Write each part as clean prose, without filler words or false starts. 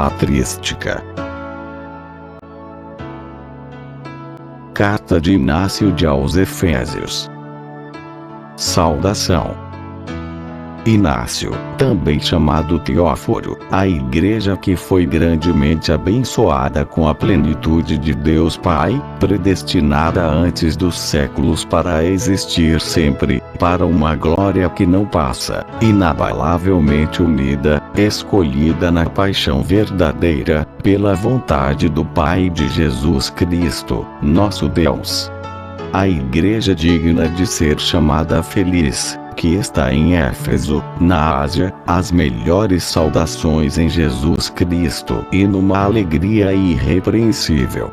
patrística. Carta de Inácio aos Efésios. Saudação. Inácio, também chamado Teóforo, a igreja que foi grandemente abençoada com a plenitude de Deus Pai, predestinada antes dos séculos para existir sempre, para uma glória que não passa, inabalavelmente unida, escolhida na paixão verdadeira, pela vontade do Pai de Jesus Cristo, nosso Deus. A igreja digna de ser chamada feliz, que está em Éfeso, na Ásia, as melhores saudações em Jesus Cristo e numa alegria irrepreensível.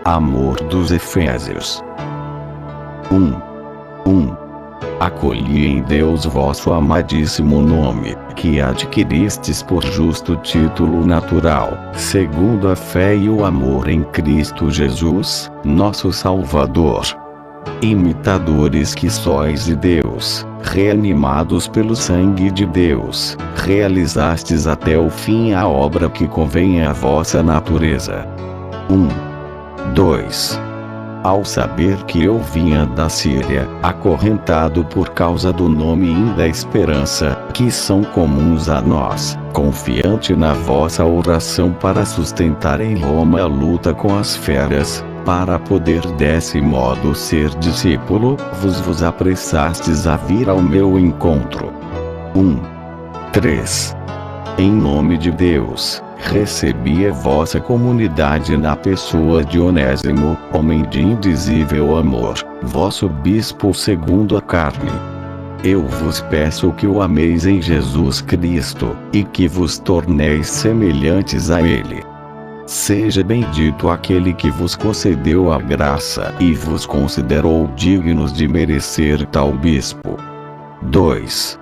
Amor dos Efésios. 1. Acolhi em Deus vosso amadíssimo nome, que adquiristes por justo título natural, segundo a fé e o amor em Cristo Jesus, nosso Salvador. Imitadores que sois de Deus, reanimados pelo sangue de Deus, realizastes até o fim a obra que convém à vossa natureza. 2. Ao saber que eu vinha da Síria, acorrentado por causa do nome e da esperança, que são comuns a nós, confiante na vossa oração para sustentar em Roma a luta com as feras, para poder desse modo ser discípulo, vos apressastes a vir ao meu encontro. 3. Em nome de Deus, recebi a vossa comunidade na pessoa de Onésimo, homem de indizível amor, vosso bispo segundo a carne. Eu vos peço que o ameis em Jesus Cristo, e que vos torneis semelhantes a Ele. Seja bendito aquele que vos concedeu a graça e vos considerou dignos de merecer tal bispo. 2.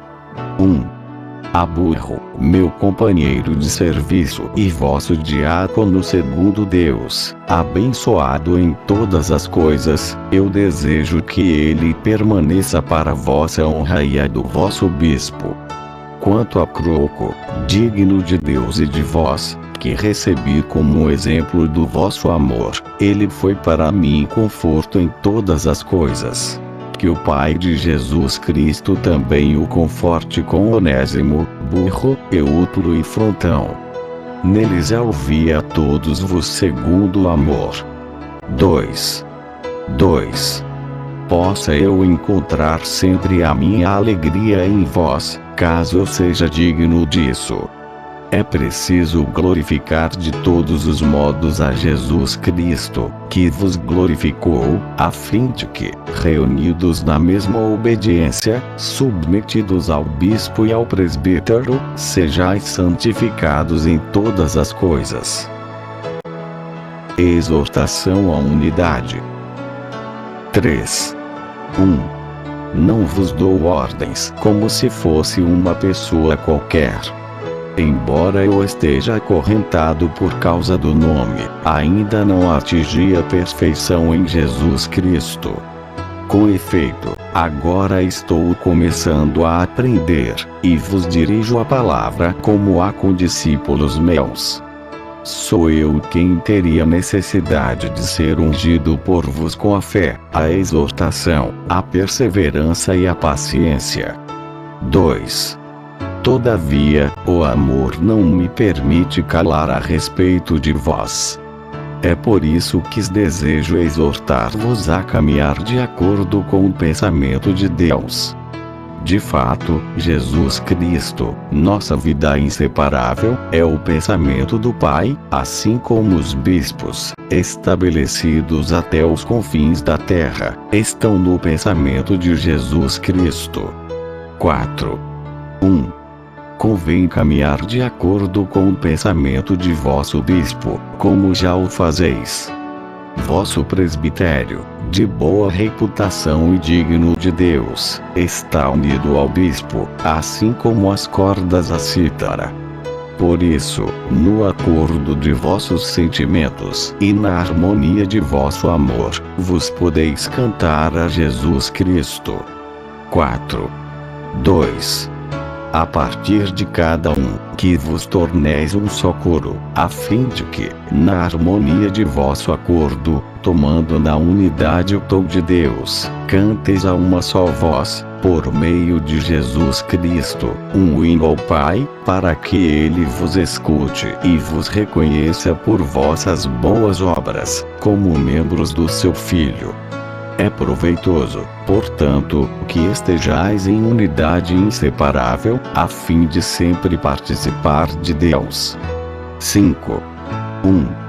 Aburro, meu companheiro de serviço e vosso diácono segundo Deus, abençoado em todas as coisas, eu desejo que ele permaneça para vossa honra e a do vosso bispo. Quanto a Croco, digno de Deus e de vós, que recebi como um exemplo do vosso amor, ele foi para mim conforto em todas as coisas. Que o Pai de Jesus Cristo também o conforte com Onésimo, Burro, Eútulo e Frontão. Neles alvia a todos vos segundo o amor. 2. Possa eu encontrar sempre a minha alegria em vós, caso eu seja digno disso. É preciso glorificar de todos os modos a Jesus Cristo, que vos glorificou, a fim de que, reunidos na mesma obediência, submetidos ao bispo e ao presbítero, sejais santificados em todas as coisas. Exortação à unidade. 3. Não vos dou ordens como se fosse uma pessoa qualquer. Embora eu esteja acorrentado por causa do nome, ainda não atingi a perfeição em Jesus Cristo. Com efeito, agora estou começando a aprender, e vos dirijo a palavra como a condiscípulos meus. Sou eu quem teria necessidade de ser ungido por vos com a fé, a exortação, a perseverança e a paciência. 2. Todavia, o amor não me permite calar a respeito de vós. É por isso que desejo exortar-vos a caminhar de acordo com o pensamento de Deus. De fato, Jesus Cristo, nossa vida inseparável, é o pensamento do Pai, assim como os bispos, estabelecidos até os confins da terra, estão no pensamento de Jesus Cristo. 4. Convém caminhar de acordo com o pensamento de vosso bispo, como já o fazeis. Vosso presbitério, de boa reputação e digno de Deus, está unido ao bispo, assim como as cordas à cítara. Por isso, no acordo de vossos sentimentos e na harmonia de vosso amor, vos podeis cantar a Jesus Cristo. 4. a partir de cada um, que vos torneis um só corpo, a fim de que, na harmonia de vosso acordo, tomando na unidade o tom de Deus, canteis a uma só voz, por meio de Jesus Cristo, um hino ao Pai, para que Ele vos escute e vos reconheça por vossas boas obras, como membros do seu Filho. É proveitoso, portanto, que estejais em unidade inseparável, a fim de sempre participar de Deus. 5. 1.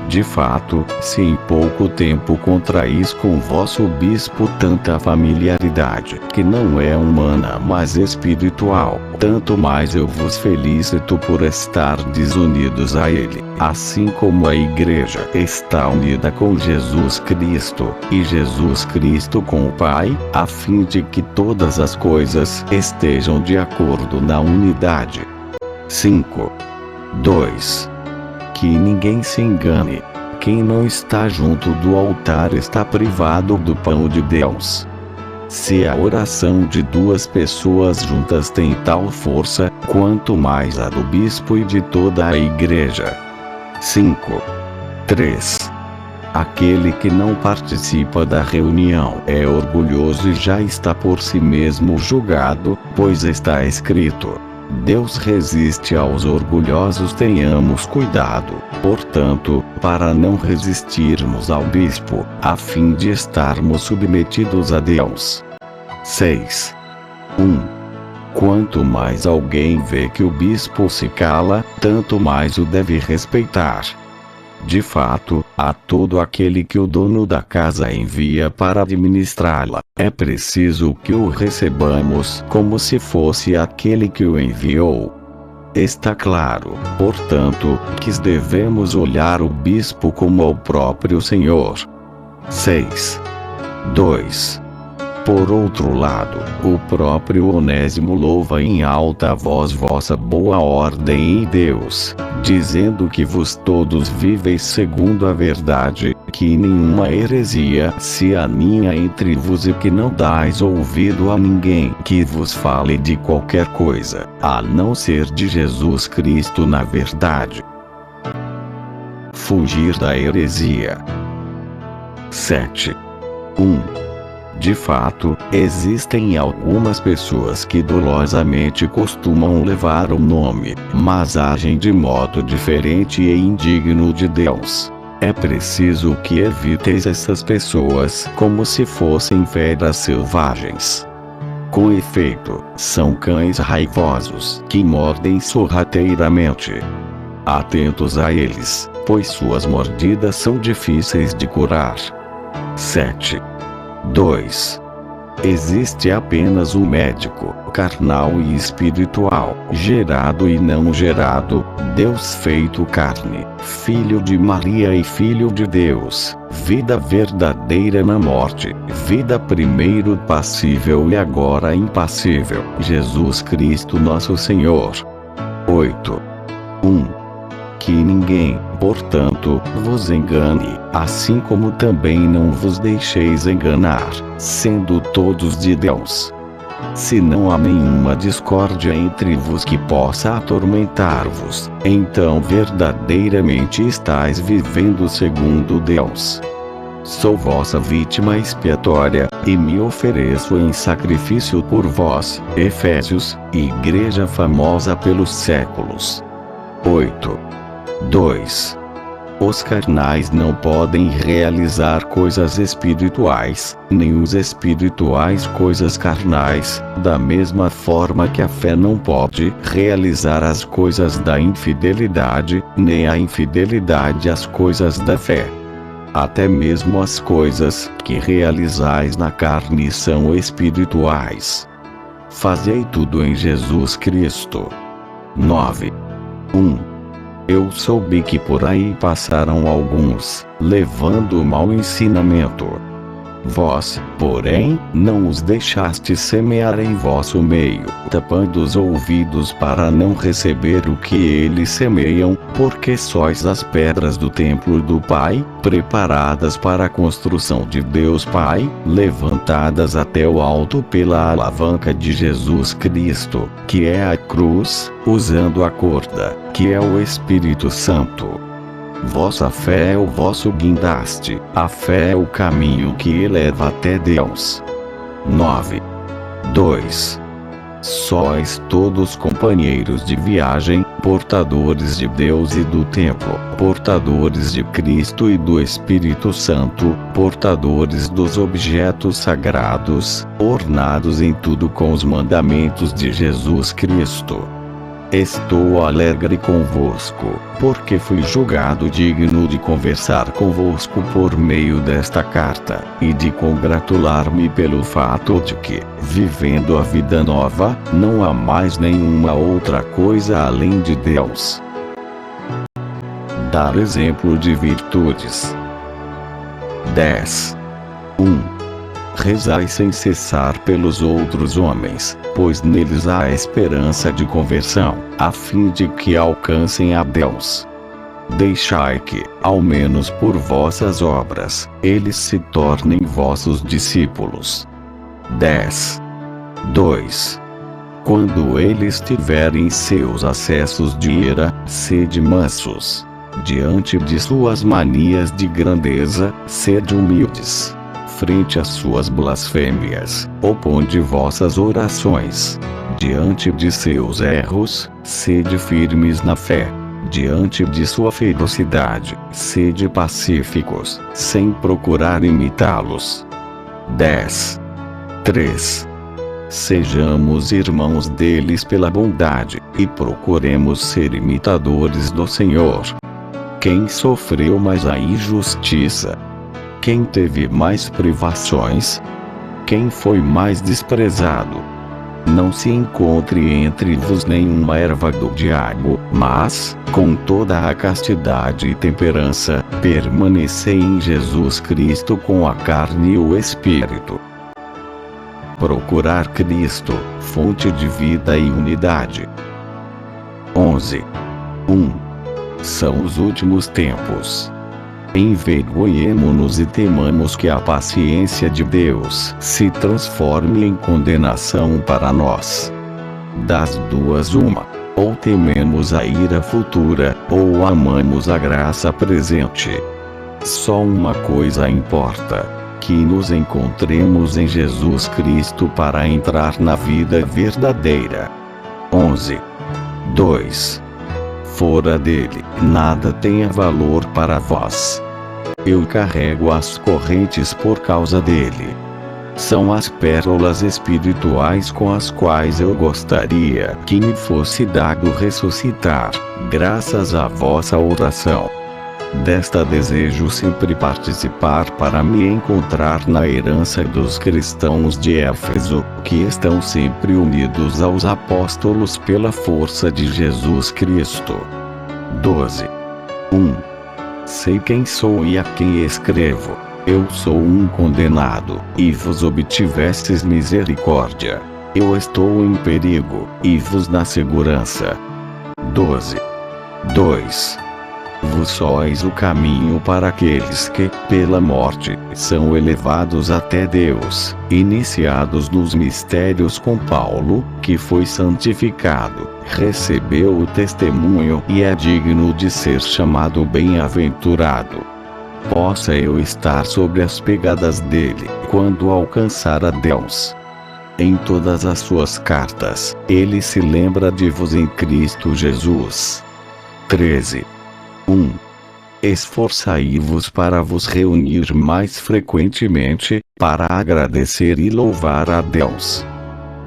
De fato, se em pouco tempo contraís com vosso bispo tanta familiaridade, que não é humana mas espiritual, tanto mais eu vos felicito por estar desunidos a ele, assim como a Igreja está unida com Jesus Cristo, e Jesus Cristo com o Pai, a fim de que todas as coisas estejam de acordo na unidade. 5. 2. Que ninguém se engane. Quem não está junto do altar está privado do pão de Deus. Se a oração de duas pessoas juntas tem tal força, quanto mais a do bispo e de toda a Igreja. 5. 3. Aquele que não participa da reunião é orgulhoso e já está por si mesmo julgado, pois está escrito: Deus resiste aos orgulhosos. Tenhamos cuidado, portanto, para não resistirmos ao bispo, a fim de estarmos submetidos a Deus. 6. 1. Quanto mais alguém vê que o bispo se cala, tanto mais o deve respeitar. De fato, a todo aquele que o dono da casa envia para administrá-la, é preciso que o recebamos como se fosse aquele que o enviou. Está claro, portanto, que devemos olhar o bispo como ao próprio Senhor. 6. 2. Por outro lado, o próprio Onésimo louva em alta voz vossa boa ordem em Deus, dizendo que vos todos viveis segundo a verdade, que nenhuma heresia se aninha entre vos e que não dais ouvido a ninguém que vos fale de qualquer coisa, a não ser de Jesus Cristo na verdade. Fugir da heresia. 7. 1. De fato, existem algumas pessoas que dolosamente costumam levar o nome, mas agem de modo diferente e indigno de Deus. É preciso que eviteis essas pessoas como se fossem feras selvagens. Com efeito, são cães raivosos que mordem sorrateiramente. Atentos a eles, pois suas mordidas são difíceis de curar. 7. 2. Existe apenas um médico, carnal e espiritual, gerado e não gerado, Deus feito carne, Filho de Maria e Filho de Deus, vida verdadeira na morte, vida primeiro passível e agora impassível, Jesus Cristo nosso Senhor. 8. 1. Que ninguém, portanto, vos engane, assim como também não vos deixeis enganar, sendo todos de Deus. Se não há nenhuma discórdia entre vos que possa atormentar-vos, então verdadeiramente estáis vivendo segundo Deus. Sou vossa vítima expiatória, e me ofereço em sacrifício por vós, Efésios, igreja famosa pelos séculos. 8. 2. Os carnais não podem realizar coisas espirituais, nem os espirituais coisas carnais, da mesma forma que a fé não pode realizar as coisas da infidelidade, nem a infidelidade as coisas da fé. Até mesmo as coisas que realizais na carne são espirituais. Fazei tudo em Jesus Cristo. 9. 1. Eu soube que por aí passaram alguns, levando mau ensinamento. Vós, porém, não os deixastes semear em vosso meio, tapando os ouvidos para não receber o que eles semeiam, porque sois as pedras do templo do Pai, preparadas para a construção de Deus Pai, levantadas até o alto pela alavanca de Jesus Cristo, que é a cruz, usando a corda, que é o Espírito Santo. Vossa fé é o vosso guindaste, a fé é o caminho que eleva até Deus. 9. 2. Sois todos companheiros de viagem, portadores de Deus e do templo, portadores de Cristo e do Espírito Santo, portadores dos objetos sagrados, ornados em tudo com os mandamentos de Jesus Cristo. Estou alegre convosco, porque fui julgado digno de conversar convosco por meio desta carta, e de congratular-me pelo fato de que, vivendo a vida nova, não há mais nenhuma outra coisa além de Deus. Dar exemplo de virtudes. 10. 1. Rezai sem cessar pelos outros homens, pois neles há esperança de conversão, a fim de que alcancem a Deus. Deixai que, ao menos por vossas obras, eles se tornem vossos discípulos. 10. 2. Quando eles tiverem seus acessos de ira, sede mansos. Diante de suas manias de grandeza, sede humildes. Frente às suas blasfêmias, oponde vossas orações. Diante de seus erros, sede firmes na fé. Diante de sua ferocidade, sede pacíficos, sem procurar imitá-los. 10. 3. Sejamos irmãos deles pela bondade, e procuremos ser imitadores do Senhor. Quem sofreu mais a injustiça? Quem teve mais privações? Quem foi mais desprezado? Não se encontre entre vos nenhuma erva do diabo, mas, com toda a castidade e temperança, permanecei em Jesus Cristo com a carne e o Espírito. Procurar Cristo, fonte de vida e unidade. 11. 1. São os últimos tempos. Envergonhemo-nos e temamos que a paciência de Deus se transforme em condenação para nós. Das duas uma: ou tememos a ira futura, ou amamos a graça presente. Só uma coisa importa: que nos encontremos em Jesus Cristo para entrar na vida verdadeira. 11. 2. Fora dele, nada tenha valor para vós. Eu carrego as correntes por causa dele. São as pérolas espirituais com as quais eu gostaria que me fosse dado ressuscitar, graças à vossa oração. Desta desejo sempre participar para me encontrar na herança dos cristãos de Éfeso, que estão sempre unidos aos apóstolos pela força de Jesus Cristo. 12. 1. Sei quem sou e a quem escrevo. Eu sou um condenado, e vos obtivestes misericórdia. Eu estou em perigo, e vos na segurança. 12. 2. Vos sois o caminho para aqueles que, pela morte, são elevados até Deus, iniciados nos mistérios com Paulo, que foi santificado, recebeu o testemunho e é digno de ser chamado bem-aventurado. Possa eu estar sobre as pegadas dele, quando alcançar a Deus. Em todas as suas cartas, ele se lembra de vos em Cristo Jesus. 13. 1. Esforçai-vos para vos reunir mais frequentemente, para agradecer e louvar a Deus.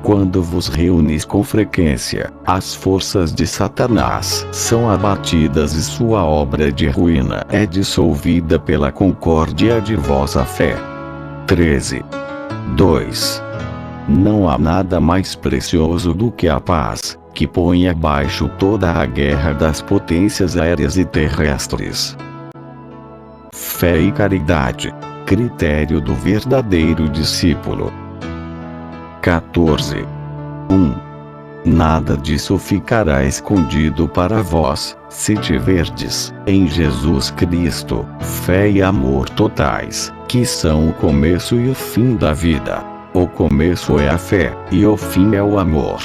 Quando vos reunis com frequência, as forças de Satanás são abatidas e sua obra de ruína é dissolvida pela concórdia de vossa fé. 13. 2. Não há nada mais precioso do que a paz, que põe abaixo toda a guerra das potências aéreas e terrestres. Fé e caridade. Critério do verdadeiro discípulo. 14. 1. Nada disso ficará escondido para vós, se tiverdes, em Jesus Cristo, fé e amor totais, que são o começo e o fim da vida. O começo é a fé, e o fim é o amor.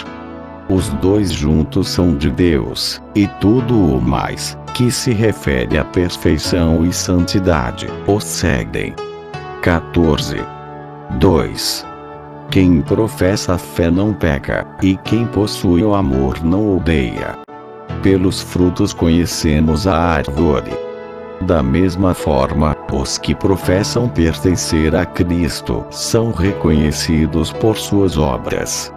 Os dois juntos são de Deus, e tudo o mais, que se refere à perfeição e santidade, o seguem. 14. 2. Quem professa a fé não peca, e quem possui o amor não odeia. Pelos frutos conhecemos a árvore. Da mesma forma, os que professam pertencer a Cristo são reconhecidos por suas obras.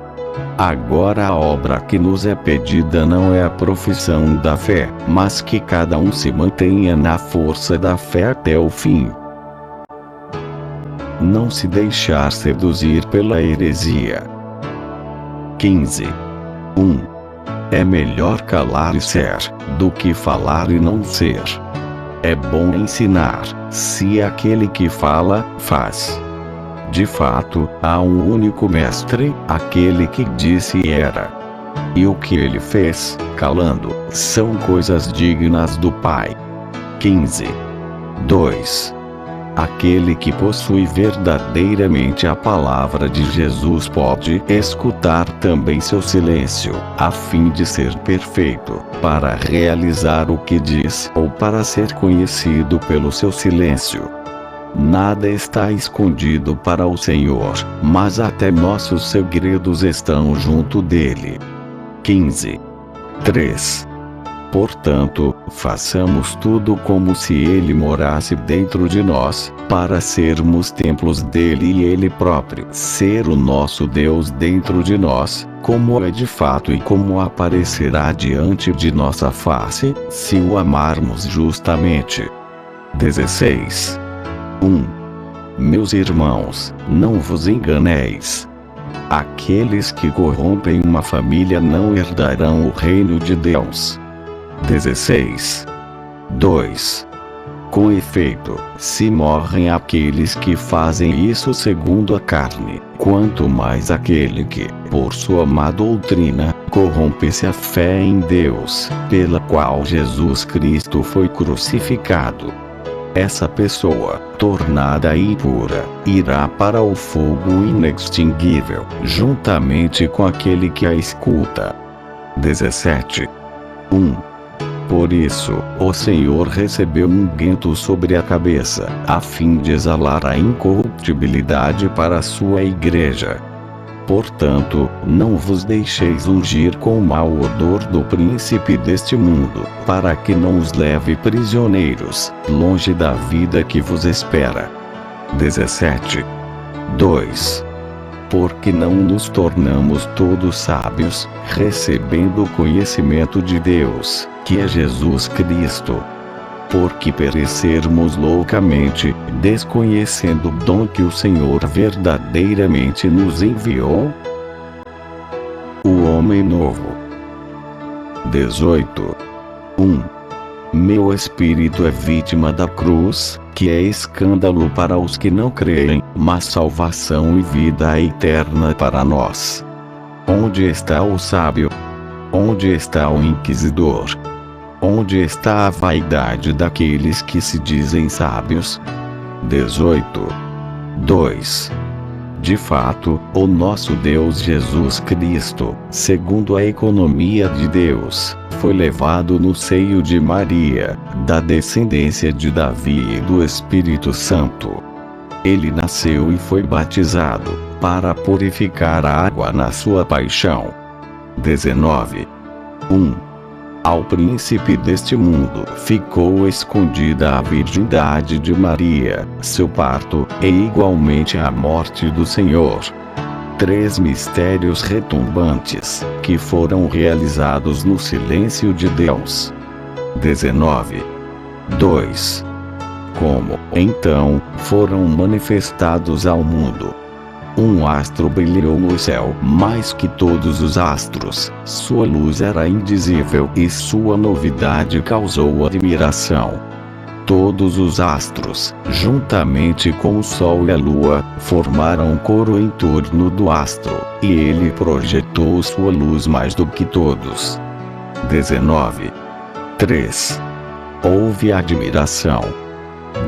Agora a obra que nos é pedida não é a profissão da fé, mas que cada um se mantenha na força da fé até o fim. Não se deixar seduzir pela heresia. 15. 1. É melhor calar e ser, do que falar e não ser. É bom ensinar, se aquele que fala, faz. De fato, há um único mestre, aquele que disse e era. E o que ele fez, calando, são coisas dignas do Pai. 15. 2. Aquele que possui verdadeiramente a palavra de Jesus pode escutar também seu silêncio, a fim de ser perfeito, para realizar o que diz ou para ser conhecido pelo seu silêncio. Nada está escondido para o Senhor, mas até nossos segredos estão junto dele. 15. 3. Portanto, façamos tudo como se ele morasse dentro de nós, para sermos templos dele e ele próprio ser o nosso Deus dentro de nós, como é de fato e como aparecerá diante de nossa face, se o amarmos justamente. 16. 1. Meus irmãos, não vos enganeis. Aqueles que corrompem uma família não herdarão o reino de Deus. 16. 2. Com efeito, se morrem aqueles que fazem isso segundo a carne, quanto mais aquele que, por sua má doutrina, corrompe-se a fé em Deus, pela qual Jesus Cristo foi crucificado. Essa pessoa, tornada impura, irá para o fogo inextinguível, juntamente com aquele que a escuta. 17. 1. Por isso, o Senhor recebeu unguento sobre a cabeça, a fim de exalar a incorruptibilidade para a sua igreja. Portanto, não vos deixeis ungir com o mau odor do príncipe deste mundo, para que não os leve prisioneiros, longe da vida que vos espera. 17. 2. Porque não nos tornamos todos sábios, recebendo o conhecimento de Deus, que é Jesus Cristo. Porque perecermos loucamente, desconhecendo o dom que o Senhor verdadeiramente nos enviou? O homem novo. 18. 1. Meu espírito é vítima da cruz, que é escândalo para os que não creem, mas salvação e vida eterna para nós. Onde está o sábio? Onde está o inquisidor? Onde está a vaidade daqueles que se dizem sábios? 18. 2. De fato, o nosso Deus Jesus Cristo, segundo a economia de Deus, foi levado no seio de Maria, da descendência de Davi e do Espírito Santo. Ele nasceu e foi batizado, para purificar a água na sua paixão. 19. 1. Ao príncipe deste mundo ficou escondida a virgindade de Maria, seu parto, e igualmente a morte do Senhor. 3 mistérios retumbantes, que foram realizados no silêncio de Deus. 19. 2. Como, então, foram manifestados ao mundo. Um astro brilhou no céu mais que todos os astros, sua luz era indizível e sua novidade causou admiração. Todos os astros, juntamente com o Sol e a Lua, formaram um coro em torno do astro, e ele projetou sua luz mais do que todos. 19. 3. Houve admiração.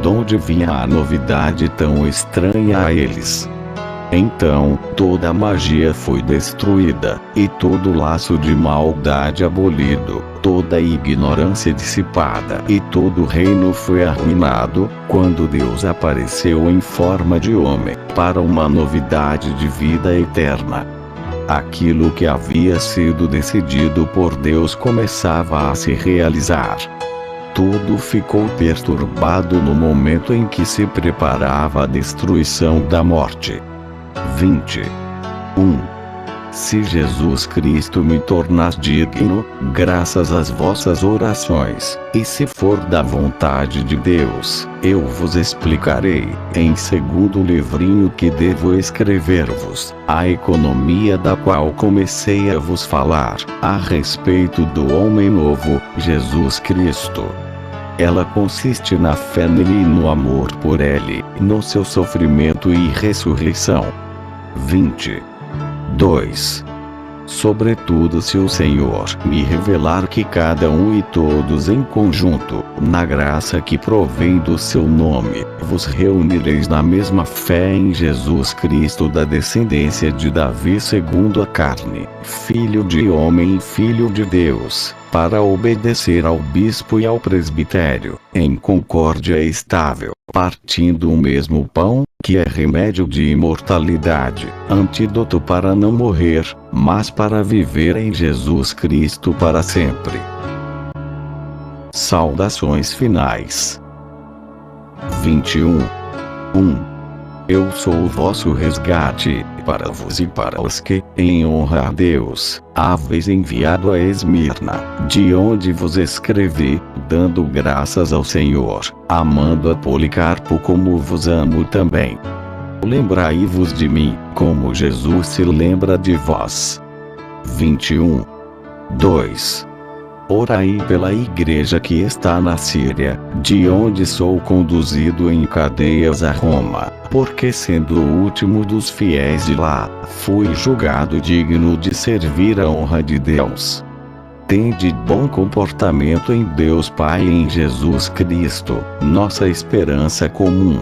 Donde vinha a novidade tão estranha a eles? Então, toda a magia foi destruída, e todo laço de maldade abolido, toda a ignorância dissipada e todo o reino foi arruinado, quando Deus apareceu em forma de homem, para uma novidade de vida eterna. Aquilo que havia sido decidido por Deus começava a se realizar. Tudo ficou perturbado no momento em que se preparava a destruição da morte. 20. 1. Se Jesus Cristo me tornar digno, graças às vossas orações, e se for da vontade de Deus, eu vos explicarei, em segundo livrinho que devo escrever-vos, a economia da qual comecei a vos falar, a respeito do homem novo, Jesus Cristo. Ela consiste na fé nele e no amor por ele, no seu sofrimento e ressurreição. 20. 2. Sobretudo se o Senhor me revelar que cada um e todos em conjunto, na graça que provém do seu nome, vos reunireis na mesma fé em Jesus Cristo da descendência de Davi segundo a carne, filho de homem e filho de Deus, para obedecer ao bispo e ao presbitério, em concórdia estável, partindo o mesmo pão, que é remédio de imortalidade, antídoto para não morrer, mas para viver em Jesus Cristo para sempre. Saudações finais. 21. 1. Eu sou o vosso resgate, para vos e para os que, em honra a Deus, haveis enviado a Esmirna, de onde vos escrevi, dando graças ao Senhor, amando a Policarpo como vos amo também. Lembrai-vos de mim, como Jesus se lembra de vós. 21. 2. Orai pela igreja que está na Síria, de onde sou conduzido em cadeias a Roma, porque sendo o último dos fiéis de lá, fui julgado digno de servir a honra de Deus. Tende bom comportamento em Deus Pai e em Jesus Cristo, nossa esperança comum.